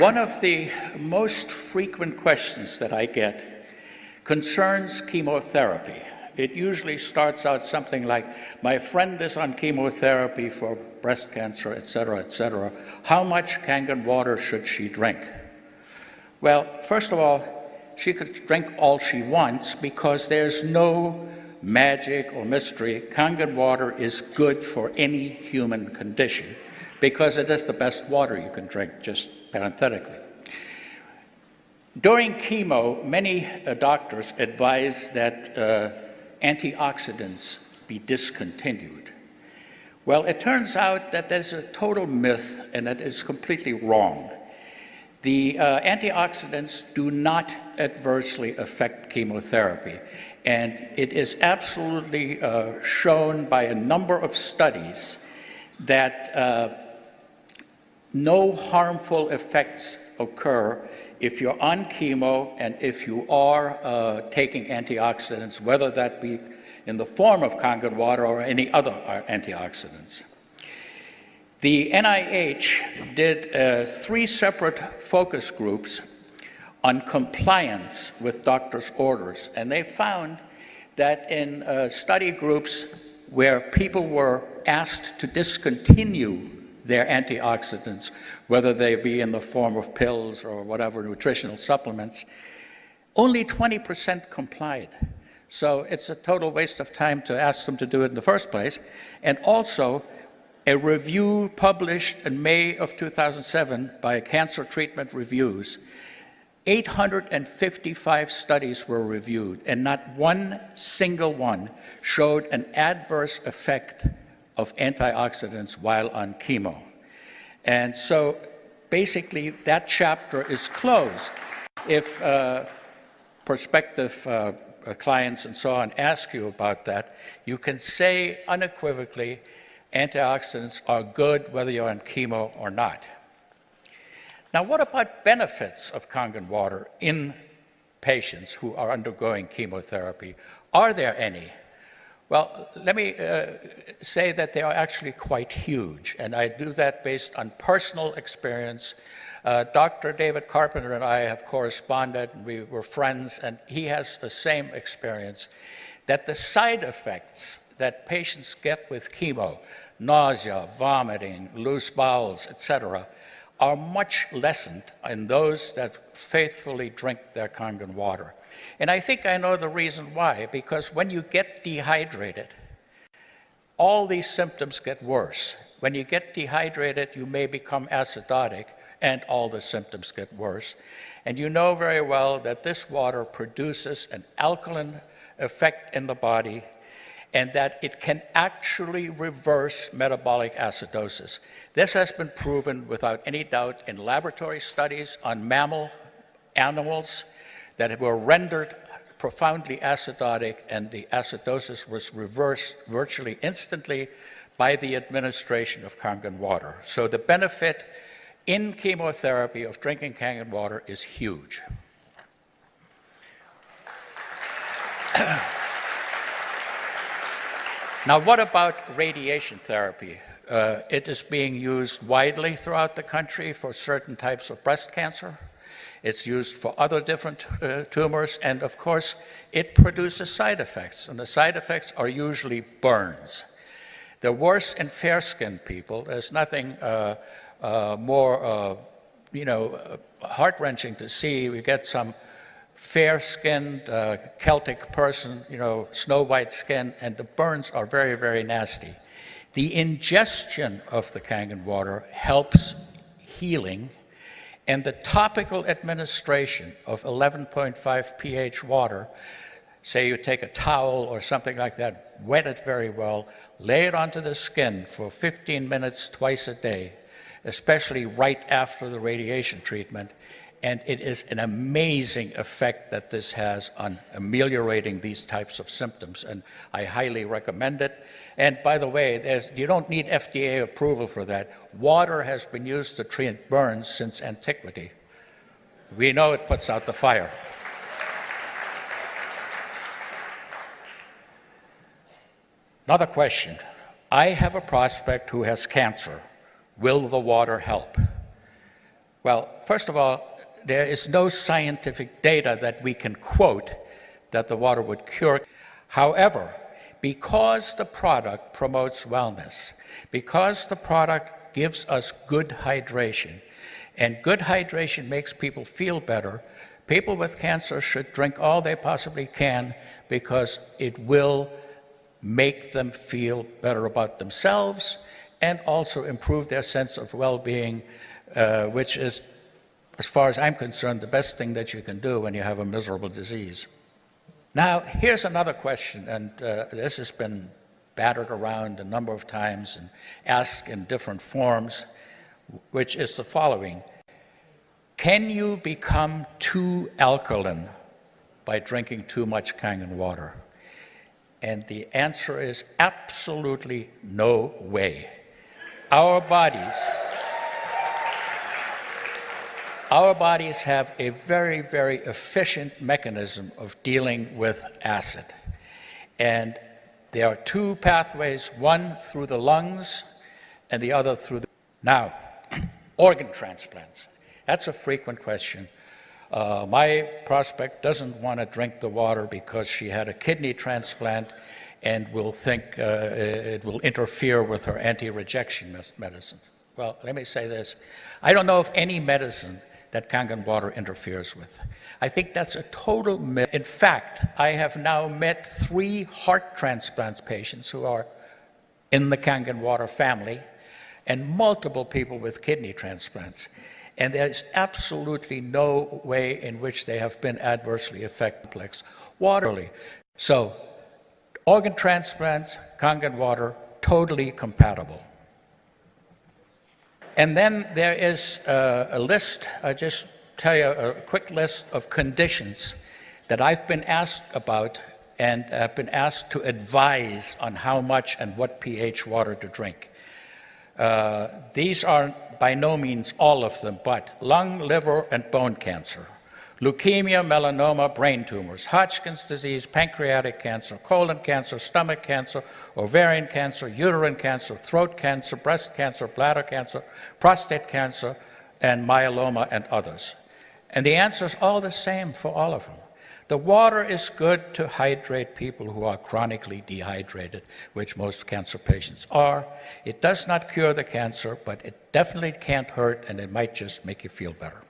One of the most frequent questions that I get concerns chemotherapy. It usually starts out something like, my friend is on chemotherapy for breast cancer, etc., etc. How much Kangen water should she drink? Well, first of all, she could drink all she wants because there's no magic or mystery. Kangen water is good for any human condition because it is the best water you can drink, just parenthetically. During chemo, many doctors advise that antioxidants be discontinued. Well, it turns out that there's a total myth, and that is completely wrong. The antioxidants do not adversely affect chemotherapy, and it is absolutely shown by a number of studies that no harmful effects occur if you're on chemo and if you are taking antioxidants, whether that be in the form of Kangen water or any other antioxidants. The NIH did 3 separate focus groups on compliance with doctors' orders, and they found that in study groups where people were asked to discontinue their antioxidants, whether they be in the form of pills or whatever nutritional supplements, only 20% complied. So it's a total waste of time to ask them to do it in the first place. And also, a review published in May of 2007 by Cancer Treatment Reviews, 855 studies were reviewed, and not one single one showed an adverse effect of antioxidants while on chemo. And so basically that chapter is closed. If prospective clients and so on ask you about that, you can say unequivocally antioxidants are good whether you're on chemo or not. Now, what about benefits of Kangen water in patients who are undergoing chemotherapy? Are there any? Well, let me say that they are actually quite huge, and I do that based on personal experience. Dr. David Carpenter and I have corresponded, and we were friends, and he has the same experience, that the side effects that patients get with chemo, nausea, vomiting, loose bowels, etc., are much lessened in those that faithfully drink their Kangen water. And I think I know the reason why, because when you get dehydrated, all these symptoms get worse. When you get dehydrated, you may become acidotic, and all the symptoms get worse. And you know very well that this water produces an alkaline effect in the body, and that it can actually reverse metabolic acidosis. This has been proven without any doubt in laboratory studies on mammal animals that were rendered profoundly acidotic, and the acidosis was reversed virtually instantly by the administration of Kangen water. So the benefit in chemotherapy of drinking Kangen water is huge. Now, what about radiation therapy? It is being used widely throughout the country for certain types of breast cancer. It's used for other different tumors, and of course, it produces side effects, and the side effects are usually burns. They're worse in fair-skinned people. There's nothing more, heart-wrenching to see. We get some fair-skinned Celtic person, snow-white skin, and the burns are very, very nasty. The ingestion of the Kangen water helps healing, and the topical administration of 11.5 pH water, say you take a towel or something like that, wet it very well, lay it onto the skin for 15 minutes twice a day, especially right after the radiation treatment, and it is an amazing effect that this has on ameliorating these types of symptoms, and I highly recommend it. And by the way, you don't need FDA approval for that. Water has been used to treat burns since antiquity. We know it puts out the fire. Another question. I have a prospect who has cancer. Will the water help? Well, first of all, there is no scientific data that we can quote that the water would cure. However, because the product promotes wellness, because the product gives us good hydration, and good hydration makes people feel better, people with cancer should drink all they possibly can because it will make them feel better about themselves and also improve their sense of well-being, which is, as far as I'm concerned, the best thing that you can do when you have a miserable disease. Now, here's another question, and this has been battered around a number of times and asked in different forms, which is the following. Can you become too alkaline by drinking too much Kangen water? And the answer is absolutely no way. Our bodies have a very, very efficient mechanism of dealing with acid. And there are two pathways, one through the lungs and the other through the... Now, organ transplants. That's a frequent question. My prospect doesn't want to drink the water because she had a kidney transplant and will think it will interfere with her anti-rejection medicine. Well, let me say this. I don't know of any medicine that Kangen water interferes with. I think that's a total myth. In fact, I have now met 3 heart transplant patients who are in the Kangen water family and multiple people with kidney transplants. And there's absolutely no way in which they have been adversely affected. Water. So, organ transplants, Kangen water, totally compatible. And then there is a list, I'll just tell you a quick list of conditions that I've been asked about and have been asked to advise on how much and what pH water to drink. These are by no means all of them, but lung, liver, and bone cancer, leukemia, melanoma, brain tumors, Hodgkin's disease, pancreatic cancer, colon cancer, stomach cancer, ovarian cancer, uterine cancer, throat cancer, breast cancer, bladder cancer, prostate cancer, and myeloma, and others. And the answer is all the same for all of them. The water is good to hydrate people who are chronically dehydrated, which most cancer patients are. It does not cure the cancer, but it definitely can't hurt, and it might just make you feel better.